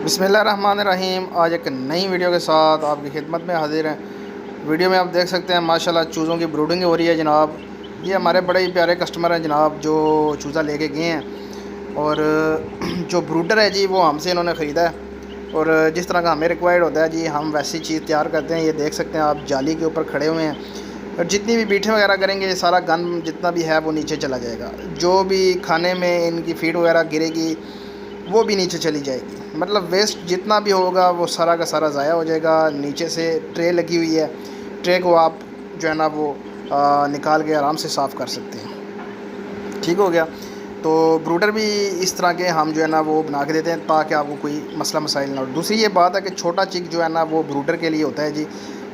बिस्मिल्लाहिर्रहमानिर्रहीम। आज एक नई वीडियो के साथ आपकी खिदमत में हाजिर हैं। वीडियो में आप देख सकते हैं माशाल्लाह चूज़ों की ब्रूडिंग हो रही है जनाब। ये हमारे बड़े ही प्यारे कस्टमर हैं जनाब, जो चूज़ा लेके गए हैं और जो ब्रूडर है जी वो हमसे इन्होंने ख़रीदा है और जिस तरह का हमें रिक्वायर्ड होता है जी हम वैसी चीज़ तैयार करते हैं। ये देख सकते हैं आप जाली के ऊपर खड़े हुए हैं और जितनी भी बीठें वगैरह करेंगे सारा गन जितना भी है वो नीचे चला जाएगा। जो भी खाने में इनकी फीड वगैरह गिरेगी वो भी नीचे चली जाएगी। मतलब वेस्ट जितना भी होगा वो सारा का सारा ज़ाया हो जाएगा। नीचे से ट्रे लगी हुई है, ट्रे को आप जो है ना वो निकाल के आराम से साफ़ कर सकते हैं। ठीक हो गया। तो ब्रूडर भी इस तरह के हम जो है ना वो बना के देते हैं ताकि आपको कोई मसला मसाइल ना हो। दूसरी ये बात है कि छोटा चिक जो है ना वो ब्रूडर के लिए होता है जी।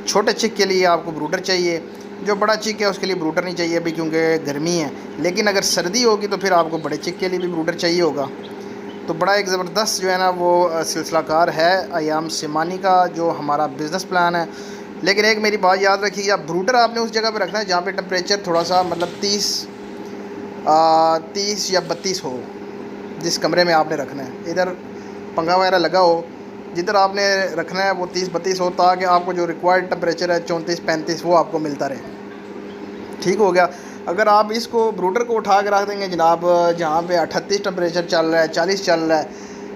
छोटे चिक के लिए आपको ब्रूडर चाहिए, जो बड़ा चिक है उसके लिए ब्रूडर नहीं चाहिए अभी क्योंकि गर्मी है। लेकिन अगर सर्दी होगी तो फिर आपको बड़े चिक के लिए भी ब्रूडर चाहिए होगा। तो बड़ा एक ज़बरदस्त जो है ना वो सिलसिलाकार है अयाम सिमानी का जो हमारा बिज़नेस प्लान है। लेकिन एक मेरी बात याद रखिएगा, ब्रूडर आपने उस जगह पे रखना है जहाँ पे टेम्परेचर थोड़ा सा मतलब 30 या 32 हो। जिस कमरे में आपने रखना है, इधर पंखा वगैरह लगा हो, जिधर आपने रखना है वो 30-32 हो ताकि आपको जो रिक्वायर्ड टेम्परेचर है 34-35 वो आपको मिलता रहे। ठीक हो गया। अगर आप इसको ब्रूडर को उठा कर रख देंगे जनाब जहाँ पे 38 टेम्परेचर चल रहा है, 40 चल रहा है,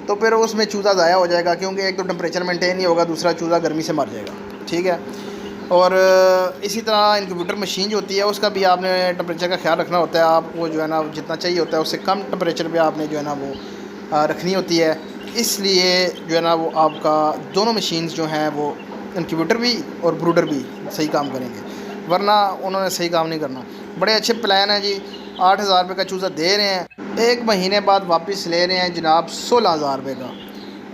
तो फिर उसमें चूज़ा ज़ाया हो जाएगा क्योंकि एक तो टेम्परेचर मेंटेन नहीं होगा, दूसरा चूज़ा गर्मी से मर जाएगा। ठीक है। और इसी तरह इनक्यूबेटर मशीन जो होती है उसका भी आपने टेम्परेचर का ख्याल रखना होता है। आपको जो है ना जितना चाहिए होता है उससे कम टेम्परेचर पर आपने जो है ना वो रखनी होती है। इसलिए जो है ना वो आपका दोनों मशीन्स जो हैं वो इनक्यूबेटर भी और ब्रूडर भी सही काम करेंगे, वरना उन्होंने सही काम नहीं करना। बड़े अच्छे प्लान हैं जी। 8,000 रुपये का चूज़ा दे रहे हैं, 1 महीने बाद वापस ले रहे हैं जनाब 16,000 रुपये का।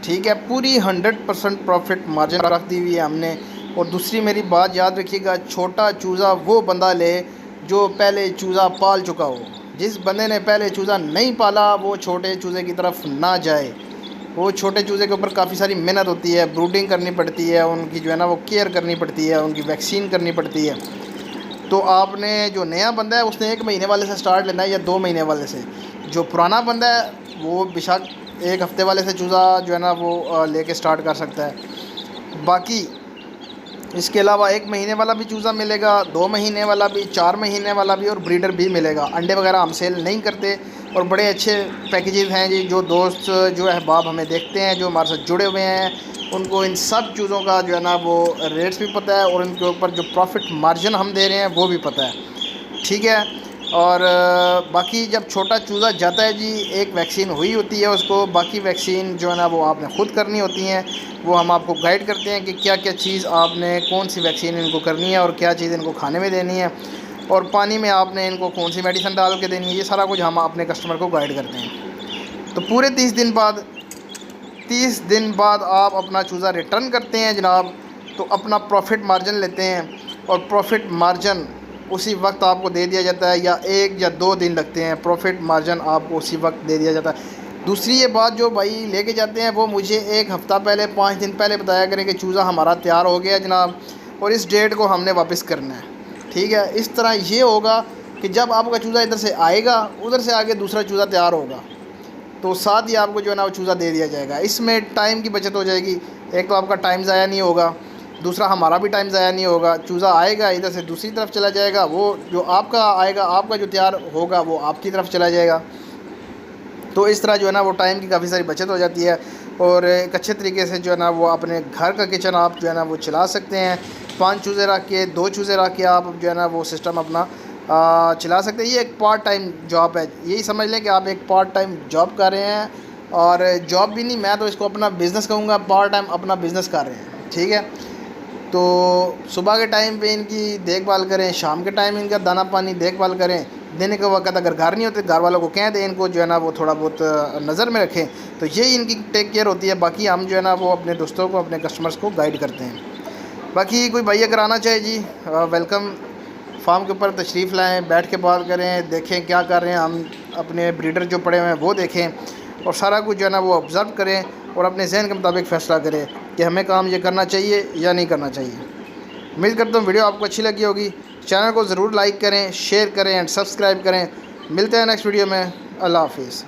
ठीक है। पूरी 100% प्रॉफिट मार्जिन रख दी हुई है हमने। और दूसरी मेरी बात याद रखिएगा, छोटा चूज़ा वो बंदा ले जो पहले चूज़ा पाल चुका हो। जिस बंदे ने पहले चूज़ा नहीं पाला वो छोटे चूज़े की तरफ ना जाए। वो छोटे चूज़े के ऊपर काफ़ी सारी मेहनत होती है, ब्रूडिंग करनी पड़ती है, उनकी जो है ना वो केयर करनी पड़ती है, उनकी वैक्सीन करनी पड़ती है। तो आपने जो नया बंदा है उसने 1 महीने वाले से स्टार्ट लेना है या 2 महीने वाले से। जो पुराना बंदा है वो बेशक 1 हफ़्ते वाले से चूज़ा जो है ना वो लेके स्टार्ट कर सकता है। बाकी इसके अलावा 1 महीने वाला भी चूज़ा मिलेगा, 2 महीने वाला भी, 4 महीने वाला भी और ब्रीडर भी मिलेगा। अंडे वगैरह हम सेल नहीं करते और बड़े अच्छे पैकेजेस हैं जी। जो दोस्त जो अहबाब हमें देखते हैं, जो हमारे साथ जुड़े हुए हैं, उनको इन सब चीज़ों का जो है ना वो रेट्स भी पता है और इनके ऊपर जो प्रॉफिट मार्जिन हम दे रहे हैं वो भी पता है। ठीक है। और बाकी जब छोटा चूज़ा जाता है जी, एक वैक्सीन हुई होती है उसको, बाकी वैक्सीन जो है ना वो आपने ख़ुद करनी होती हैं। वो हम आपको गाइड करते हैं कि क्या क्या चीज़ आपने कौन सी वैक्सीन इनको करनी है और क्या चीज़ इनको खाने में देनी है और पानी में आपने इनको कौन सी मेडिसिन डाल के देनी है। ये सारा कुछ हम अपने कस्टमर को गाइड करते हैं। तो पूरे 30 दिन बाद आप अपना चूज़ा रिटर्न करते हैं जनाब, तो अपना प्रॉफिट मार्जिन लेते हैं और प्रॉफिट मार्जिन उसी वक्त आपको दे दिया जाता है या 1 या 2 दिन लगते हैं, प्रॉफिट मार्जिन आपको उसी वक्त दे दिया जाता है। दूसरी ये बात, जो भाई लेके जाते हैं वो मुझे 1 हफ़्ता पहले, 5 दिन पहले बताया करें कि चूज़ा हमारा तैयार हो गया जनाब और इस डेट को हमने वापस करना है। ठीक है। इस तरह ये होगा कि जब आपका चूज़ा इधर से आएगा उधर से आगे दूसरा चूज़ा तैयार होगा तो साथ ही आपको जो है ना वो चूज़ा दे दिया जाएगा। इसमें टाइम की बचत हो जाएगी। एक तो आपका टाइम ज़ाया नहीं होगा, दूसरा हमारा भी टाइम ज़ाया नहीं होगा। चूज़ा आएगा इधर से दूसरी तरफ चला जाएगा, वो जो आपका आएगा, आपका जो तैयार होगा वो आपकी तरफ चला जाएगा। तो इस तरह जो है ना वो टाइम की काफ़ी सारी बचत हो जाती है और एक अच्छे तरीके से जो है ना वो अपने घर का किचन आप जो है ना वो चला सकते हैं। 5 चूज़े रख के, 2 चूज़े रख के आप जो है ना वो सिस्टम अपना चला सकते हैं। ये एक पार्ट टाइम जॉब है। यही समझ लें कि आप एक पार्ट टाइम जॉब कर रहे हैं और जॉब भी नहीं, मैं तो इसको अपना बिज़नेस कहूँगा, पार्ट टाइम अपना बिज़नेस कर रहे हैं। ठीक है। तो सुबह के टाइम पे इनकी देखभाल करें, शाम के टाइम इनका दाना पानी देखभाल करें। देने के वक्त अगर घर नहीं होते घर वालों को कह दें इनको जो है ना वो थोड़ा बहुत नज़र में रखें। तो यही इनकी टेक केयर होती है। बाकी हम जो है ना वो अपने दोस्तों को, अपने कस्टमर्स को गाइड करते हैं। बाकी कोई भाई अगर आना चाहे जी, वेलकम। फार्म के ऊपर तशरीफ़ लाएँ, बैठ के बात करें, देखें क्या कर रहे हैं हम, अपने ब्रीडर जो पड़े हुए हैं वो देखें और सारा कुछ जो है ना वो ऑब्ज़र्व करें और अपने जहन के मुताबिक फ़ैसला करें कि हमें काम ये करना चाहिए या नहीं करना चाहिए। उम्मीद करता हूँ वीडियो आपको अच्छी लगी होगी। चैनल को ज़रूर लाइक करें, शेयर करें एंड सब्सक्राइब करें। मिलते हैं नेक्स्ट वीडियो में। अल्लाह हाफिज़।